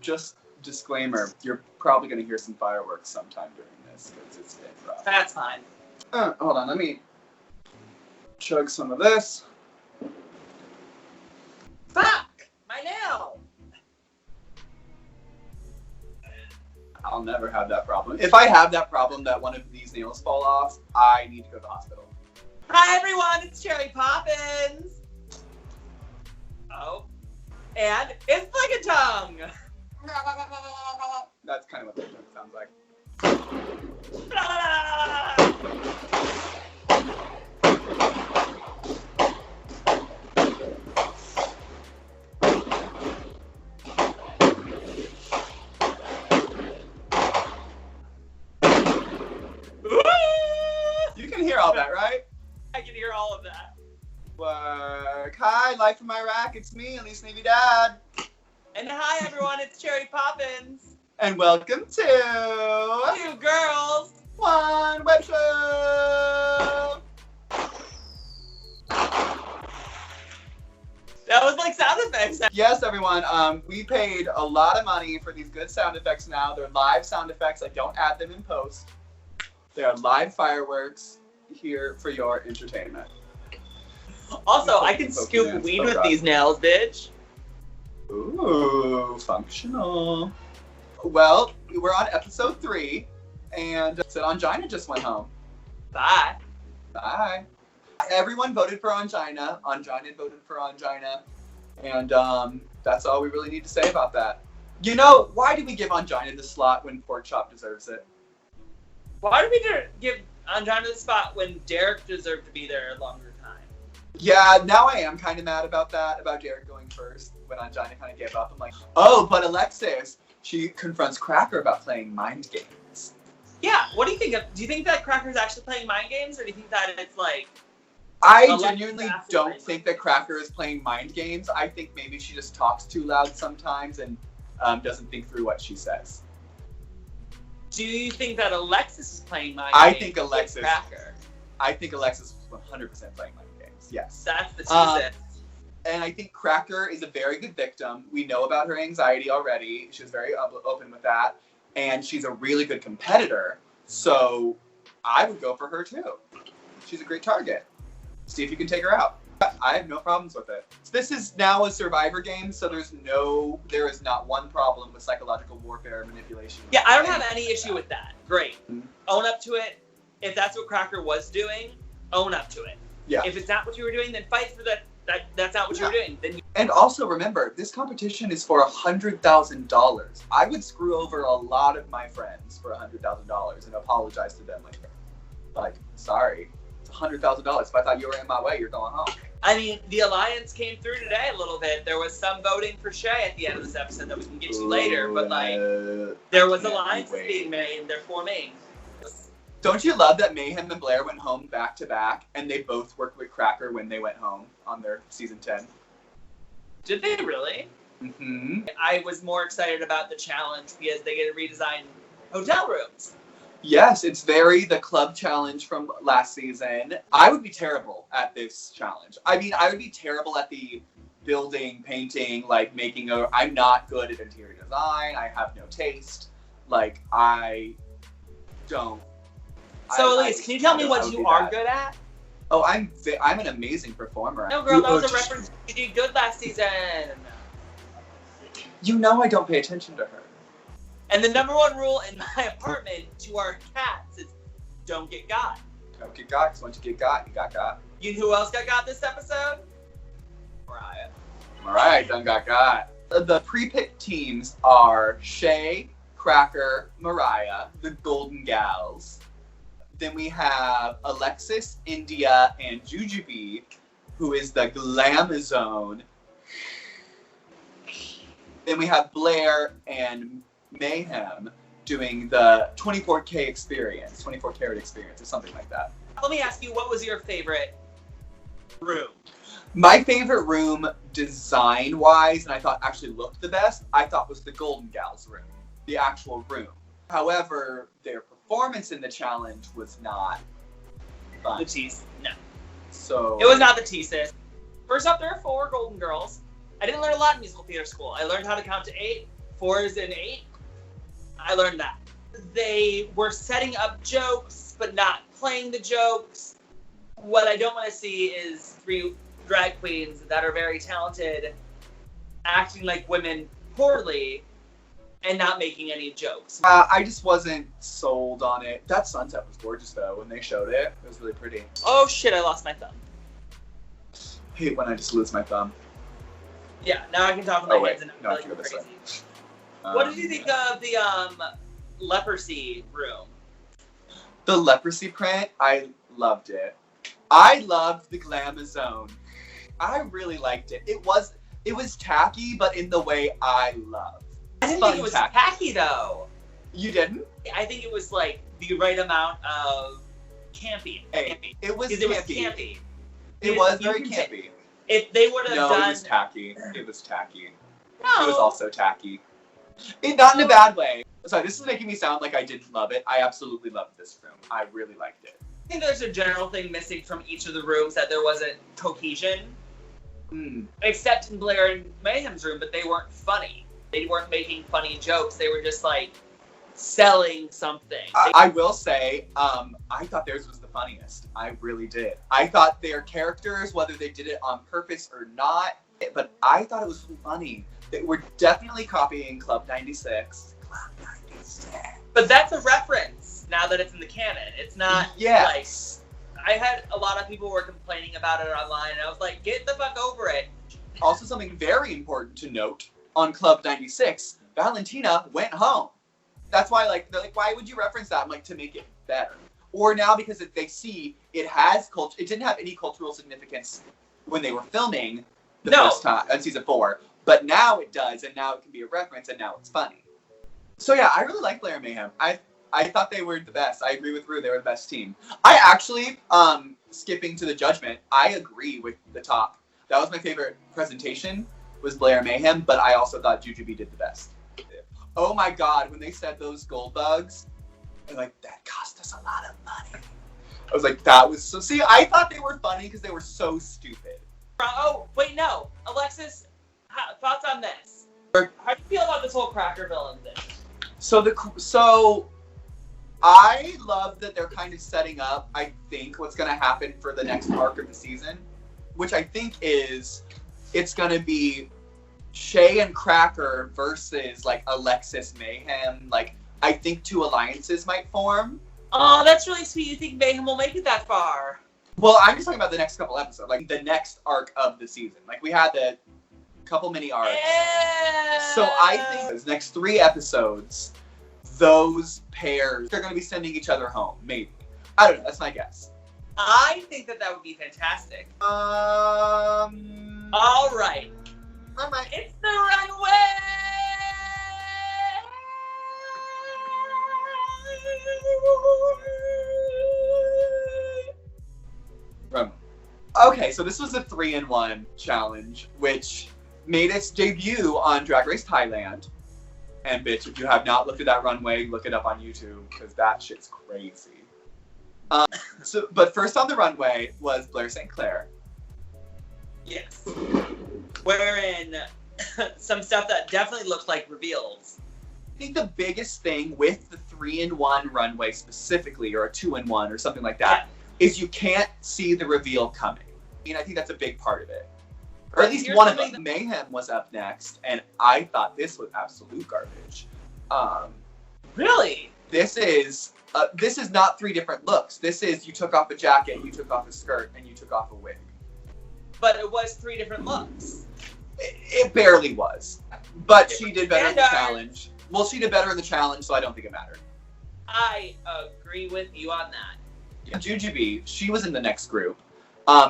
just disclaimer, you're probably going to hear some fireworks sometime during this because it's been rough. That's fine. Hold on, let me chug some of this. Fuck! My nail! I'll never have that problem. If I have that problem that one of these nails fall off, I need to go to the hospital. Hi everyone, it's Cherry Poppins! Oh. And it's Flick a Tongue! That's kind of what that joke sounds like. You can hear all that, right? I can hear all of that. Work. Hi, Life from Iraq. It's me, Elise Navy Dad. And hi everyone, it's Cherry Poppins. And welcome to 2 girls, 1 Webshow. That was like sound effects. Yes, everyone. We paid a lot of money for these good sound effects now. They're live sound effects. I don't add them in post. They are live fireworks here for your entertainment. Also, I can scoop weed with these nails, bitch. Ooh, functional. Well, we're on episode 3, and Angina just went home. Bye. Bye. Everyone voted for Angina. Angina voted for Angina. And that's all we really need to say about that. You know, why did we give Angina the slot when Pork Chop deserves it? Why did we give Angina the spot when Derek deserved to be there a longer time? Yeah, now I am kind of mad about that, about Derek going first, when Angina kind of gave up. I'm like, oh, but Alexis, she confronts Cracker about playing mind games. Yeah, what do you think of? Do you think that Cracker's actually playing mind games, or do you think that it's like... I genuinely don't think that Cracker is playing mind games. I think maybe she just talks too loud sometimes and doesn't think through what she says. Do you think that Alexis is playing mind I games? think Alexis. Cracker? I think Alexis is 100% playing mind games. Yes. That's the teaser. And I think Cracker is a very good victim. We know about her anxiety already. She was very open with that. And she's a really good competitor. So I would go for her too. She's a great target. See if you can take her out. I have no problems with it. This is now a Survivor game, so there is not one problem with psychological warfare manipulation. Yeah, I don't have any issue with that. Great. Mm-hmm. Own up to it. If that's what Cracker was doing, own up to it. Yeah. If it's not what you were doing, then fight for that. That's not what you were doing. Then And also remember, this competition is for $100,000. I would screw over a lot of my friends for $100,000 and apologize to them later. Like, sorry. $100,000. If I thought you were in my way, you're going home. I mean, the alliance came through today a little bit. There was some voting for Shay at the end of this episode that we can get to later, but like, there was alliances being made, and they're forming. Don't you love that Mayhem and Blair went home back to back, and they both worked with Cracker when they went home on their season 10? Did they really? Mm-hmm. I was more excited about the challenge because they get to redesign hotel rooms. Yes, it's very the club challenge from last season. I would be terrible at this challenge. I mean, I would be terrible at the building, painting, like making I'm not good at interior design. I have no taste. Like, I don't. So, Elise, can you tell me what you are good at? Oh, I'm an amazing performer. No, girl, that was a reference. You did good last season. You know I don't pay attention to her. And the #1 rule in my apartment to our cats is don't get got. Don't get got, because once you get got, you got got. You know who else got this episode? Mariah. Mariah done got. The pre-picked teams are Shay, Cracker, Mariah, the Golden Gals. Then we have Alexis, India, and Jujubee, who is the Glamazone. Then we have Blair and Mayhem doing the 24K experience, 24 karat experience, or something like that. Let me ask you, what was your favorite room? My favorite room, design-wise, and I thought actually looked the best, I thought was the Golden Gals room, the actual room. However, their performance in the challenge was not fun. The tease, no. So it was not the teases. First up, there are 4 Golden Girls. I didn't learn a lot in musical theater school. I learned how to count to 8, 4s and 8, I learned that. They were setting up jokes, but not playing the jokes. What I don't want to see is 3 drag queens that are very talented acting like women poorly and not making any jokes. I just wasn't sold on it. That sunset was gorgeous, though, when they showed it. It was really pretty. Oh, shit, I lost my thumb. I hate when I just lose my thumb. Yeah, now I can talk with my hands and no, not feel like crazy. What did you think of the leprosy room? The leprosy print, I loved it. I loved the Glamazone. I really liked it. It was tacky, but in the way I love. I didn't think it was tacky, though. You didn't? I think it was like the right amount of campy. Hey, it was campy. It was campy. It was very campy. If they would have done... No, it was tacky. It was tacky. No. It was also tacky. Not in a bad way. Sorry, this is making me sound like I didn't love it. I absolutely loved this room. I really liked it. I think there's a general thing missing from each of the rooms, that there wasn't cohesion. Except in Blair and Mayhem's room, but they weren't funny. They weren't making funny jokes. They were just like selling something. I will say, I thought theirs was the funniest. I really did. I thought their characters, whether they did it on purpose or not, but I thought it was funny. They were definitely copying Club 96. Club 96. But that's a reference now that it's in the canon. It's not like... I had a lot of people were complaining about it online, and I was like, get the fuck over it. Also, something very important to note, on Club 96, Valentina went home. That's why, like, they're like, why would you reference that? I'm like, to make it better. Or now, because they see it has it didn't have any cultural significance when they were filming the first time on season 4, but now it does, and now it can be a reference, and now it's funny. So yeah, I really like Blair and Mayhem. I thought they were the best. I agree with Rue. They were the best team. I actually, skipping to the judgment, I agree with the top. That was my favorite presentation, was Blair Mayhem, but I also thought Jujubee did the best. Oh my god, when they said those gold bugs, they're like, that cost us a lot of money. I was like, that was so... See, I thought they were funny because they were so stupid. Oh, wait, no. Alexis, thoughts on this? How do you feel about this whole Cracker villain thing? So I love that they're kind of setting up, I think, what's going to happen for the next arc of the season, which I think is, it's going to be Shay and Cracker versus, like, Alexis Mayhem. Like, I think 2 alliances might form. Oh, that's really sweet. You think Mayhem will make it that far? Well, I'm just talking about the next couple episodes, like, the next arc of the season. Like, we had the couple mini arcs. So I think those next 3 episodes, those pairs, they're going to be sending each other home, maybe. I don't know, that's my guess. I think that would be fantastic. All right. It's the runway! Okay, so this was a 3-in-1 challenge, which made its debut on Drag Race Thailand. And bitch, if you have not looked at that runway, look it up on YouTube, because that shit's crazy. But first on the runway was Blair St. Clair. Yes. Wearing some stuff that definitely looked like reveals. I think the biggest thing with the 3-in-1 runway specifically, or a 2-in-1 or something like that, is you can't see the reveal coming. I mean, I think that's a big part of it. Or at least one of them. Mayhem was up next, and I thought this was absolute garbage. Really? This is not 3 different looks. This is, you took off a jacket, you took off a skirt, and you took off a wig. But it was 3 different looks. It barely was. But she did better in the challenge. Well, she did better in the challenge, so I don't think it mattered. I agree with you on that. Yeah. Jujubee, she was in the next group.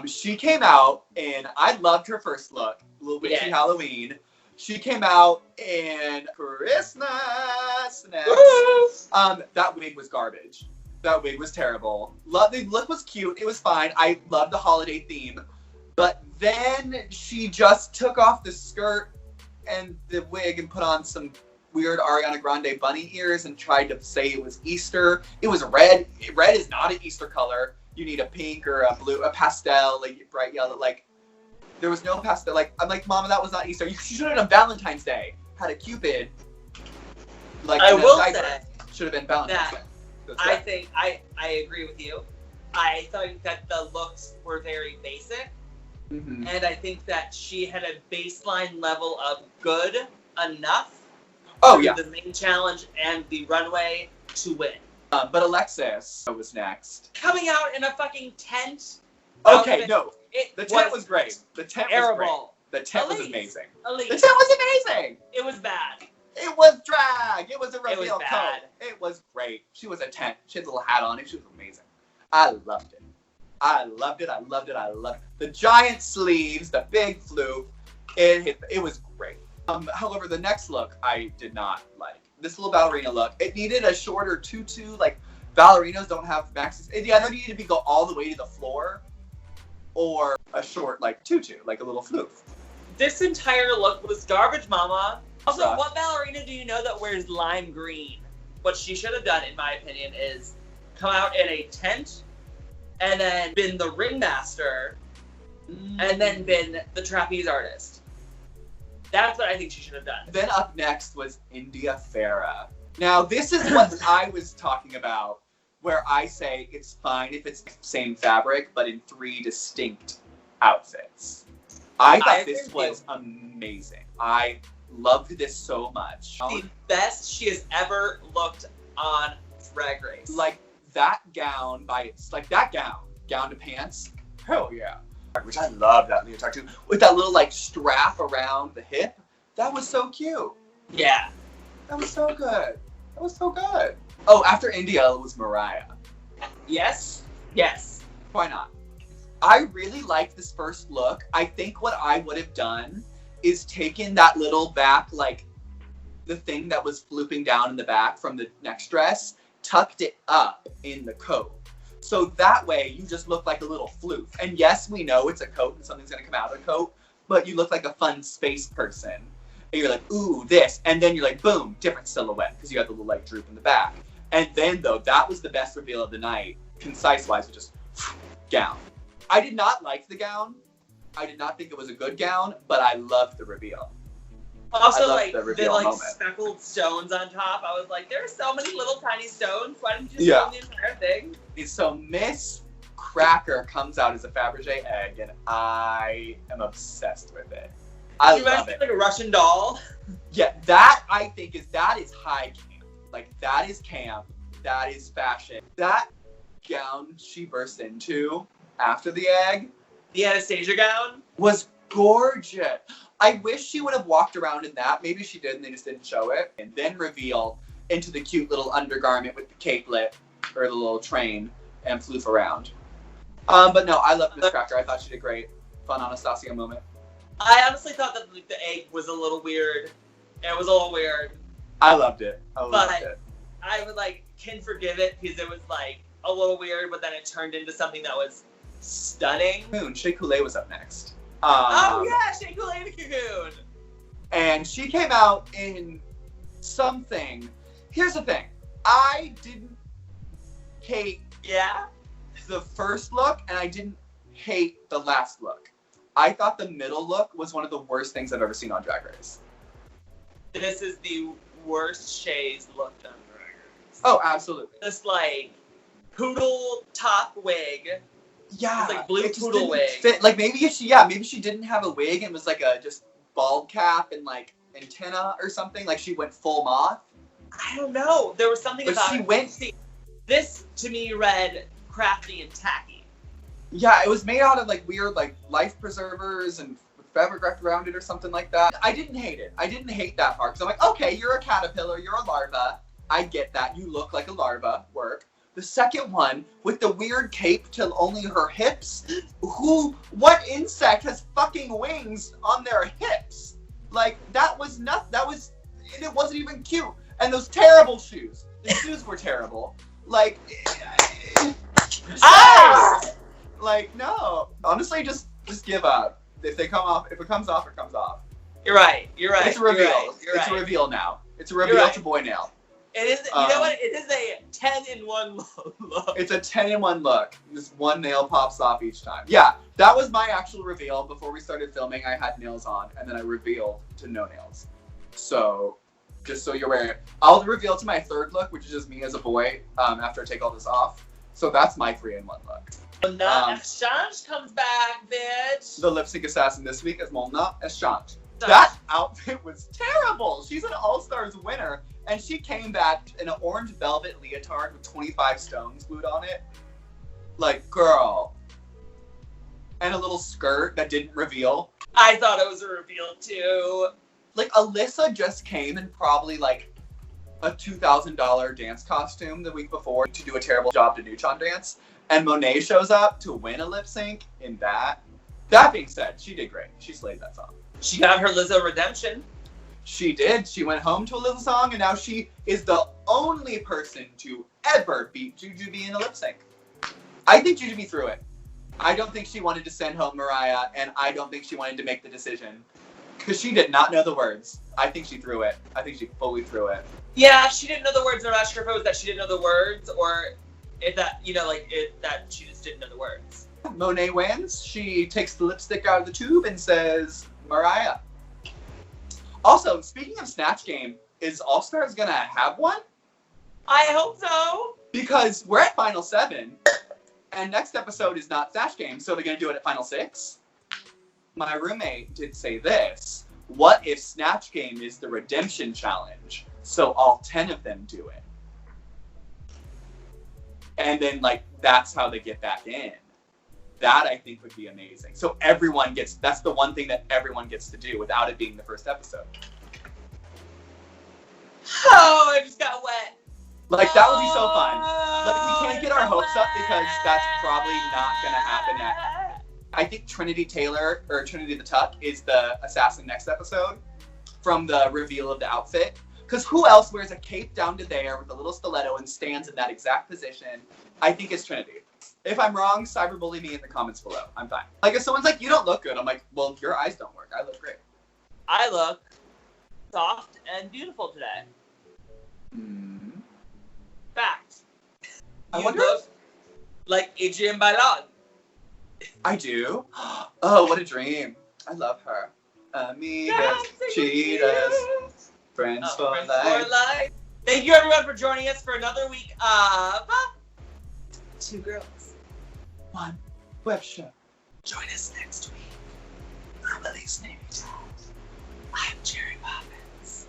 She came out, and I loved her first look, a little witchy Halloween. She came out in Christmas next. That wig was garbage. That wig was terrible. The look was cute. It was fine. I loved the holiday theme. But then she just took off the skirt and the wig and put on some weird Ariana Grande bunny ears and tried to say it was Easter. It was red. Red is not an Easter color. You need a pink or a blue, a pastel, like bright yellow. Like, there was no pastel. Like, I'm like, Mama, that was not Easter. You should have done Valentine's Day. Had a Cupid Like, I will diaper say should have been balanced. that I think I agree with you. I thought that the looks were very basic, Mm-hmm. and I think that she had a baseline level of good enough Oh, for yeah. the main challenge and the runway to win. But Alexis was next. Coming out in a fucking tent. Okay, outfit, no. it The tent was great. The tent was great. terrible. The tent was Elise. amazing. Elise. The tent was amazing. It was bad. It was drag. It was a It reveal was bad. coat. It was great. She was a tent. She had a little hat on. She was amazing. I loved it. I loved it. I loved it. I loved it. The giant sleeves, the big floof. It was great. However, the next look I did not like. This little ballerina look. It needed a shorter tutu. Like, ballerinas don't have maxes. It either needed to go all the way to the floor, or a short, like, tutu, like a little floof. This entire look was garbage, mama. Also, Sucked. what ballerina do you know that wears lime green? What she should have done, in my opinion, is come out in a tent and then been the ringmaster and then been the trapeze artist. That's what I think she should have done. Then up next was India Farah. Now, this is what I was talking about, where I say it's fine if it's the same fabric, but in 3 distinct outfits. I thought this was amazing. I loved this so much. The best she has ever looked on Drag Race. Like, that gown gown to pants, hell yeah. Which I love that leotard too. With that little, like, strap around the hip. That was so cute. Yeah. That was so good. That was so good. Oh, after India was Mariah. Yes? Yes. Why not? I really liked this first look. I think what I would have done is taken that little back, like, the thing that was flooping down in the back from the next dress, tucked it up in the coat. So that way, you just look like a little floof. And yes, we know it's a coat and something's going to come out of the coat, but you look like a fun space person. And you're like, ooh, this. And then you're like, boom, different silhouette, because you have the little, like, droop in the back. And then, though, that was the best reveal of the night, concise-wise, with just gown. I did not like the gown. I did not think it was a good gown, but I loved the reveal. Also, like like, the the like moment. speckled stones on top. I was like, there are so many little tiny stones. Why didn't you just Yeah. film the entire thing? So Miss Cracker comes out as a Fabergé egg, and I am obsessed with it. I She love reminds me it. of like a Russian doll. Yeah, that I think is high camp. Like, that is camp. That is fashion. That gown she burst into after the egg The Anastasia gown. was gorgeous. I wish she would have walked around in that. Maybe she did and they just didn't show it. And then reveal into the cute little undergarment with the capelet or the little train and floof around. But no, I love Miss Cracker. I thought she did great. Fun Anastasia moment. I honestly thought that like, the egg was a little weird. It was a little weird. I loved it. I loved But it. I would like can forgive it because it was like a little weird, but then it turned into something that was stunning. Moon, Shea Coulee was up next. Oh yeah, Shea Coulee the Cocoon. And she came out in something. Here's the thing. I didn't hate Yeah. the first look, and I didn't hate the last look. I thought the middle look was one of the worst things I've ever seen on Drag Race. This is the worst Shay's looked on Drag Race. Oh, absolutely. This like poodle top wig. Yeah. It's like blue it just poodle didn't wig. fit. Like, maybe she didn't have a wig and was like a just bald cap and like antenna or something. Like, she went full moth. I don't know. There was something But about she it. went- See, this to me read crafty and tacky. Yeah, it was made out of like weird like life preservers and fabric wrapped around it or something like that. I didn't hate it. I didn't hate that part because I'm like, okay, you're a caterpillar, you're a larva. I get that. You look like a larva. Work. The second one with the weird cape to only her hips. What insect has fucking wings on their hips? Like, that was not. That was. And it wasn't even cute. And those terrible shoes. The shoes were terrible. Like. Ah! Like, no. Honestly, just give up. If it comes off, it comes off. You're right. You're right. It's a reveal. You're It's right. a reveal now. It's a reveal right. to boy nail. It is. You know what? It is a 10-in-1 look. It's a 10-in-1 look. Just one nail pops off each time. Yeah, that was my actual reveal. Before we started filming, I had nails on, and then I revealed to no nails. So, Just so you're aware. I'll reveal to my third look, which is just me as a boy, after I take all this off. So that's my 3-in-1 look. Mona Exchange comes back, bitch. The lip sync assassin this week is Mona Exchange. That outfit was terrible. She's an All-Stars winner, and she came back in an orange velvet leotard with 25 stones glued on it. Like, girl. And a little skirt that didn't reveal. I thought it was a reveal, too. Like, Alyssa just came in probably, like, a $2,000 dance costume the week before to do a terrible job to Neutron Dance. And Monet shows up to win a lip sync in that. That being said, she did great. She slayed that song. She got her Lizzo redemption. She did. She went home to a Lizzo song, and now she is the only person to ever beat Jujubee in a lip sync. I think Jujubee threw it. I don't think she wanted to send home Mariah, and I don't think she wanted to make the decision. Because she did not know the words. I think she threw it. I think she fully threw it. Yeah, she didn't know the words. I'm not sure if it was that she didn't know the words, or if that, that she just didn't know the words. Monet wins. She takes the lipstick out of the tube and says, Mariah. Also, speaking of Snatch Game, is All Stars gonna have one? I hope so. Because we're at Final 7, and next episode is not Snatch Game, so they're gonna do it at Final 6? My roommate did say this. What if Snatch Game is the redemption challenge? So all 10 of them do it. And then, that's how they get back in. That, I think, would be amazing. So everyone gets, that's the one thing that everyone gets to do without it being the first episode. Oh, I just got wet. That would be so fun. We can't get our hopes up because that's probably not going to happen at... I think Trinity Taylor, or Trinity the Tuck, is the assassin next episode from the reveal of the outfit. Because who else wears a cape down to there with a little stiletto and stands in that exact position? I think it's Trinity. If I'm wrong, cyberbully me in the comments below. I'm fine. If someone's like, you don't look good, I'm like, well, your eyes don't work. I look great. I look soft and beautiful today. Fact. I You wonder look like Adrienne Bailon. I do? Oh, what a dream. I love her. Amigas, cheetahs, friends for life. Thank you, everyone, for joining us for another week of Two Girls, One Webshow. Join us next week. I'm Elise. I'm Jerry Poppins.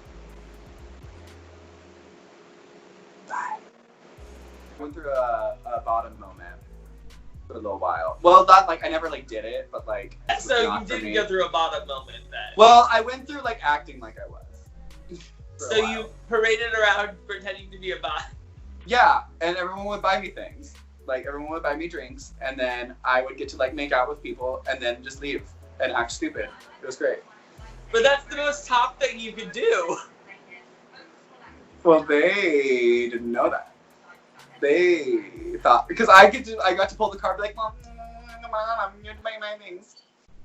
Bye. I went through a bottom moment for a little while. Well, not I never did it, but So you didn't go through a bottom moment then. Well, I went through acting like I was. So you paraded around pretending to be a bot. Yeah, and everyone would buy me things. Everyone would buy me drinks, and then I would get to make out with people, and then just leave and act stupid. It was great. But that's the most top thing you could do. Well, they didn't know that. They thought because I got to pull the card, Mom, I'm gonna buy my things.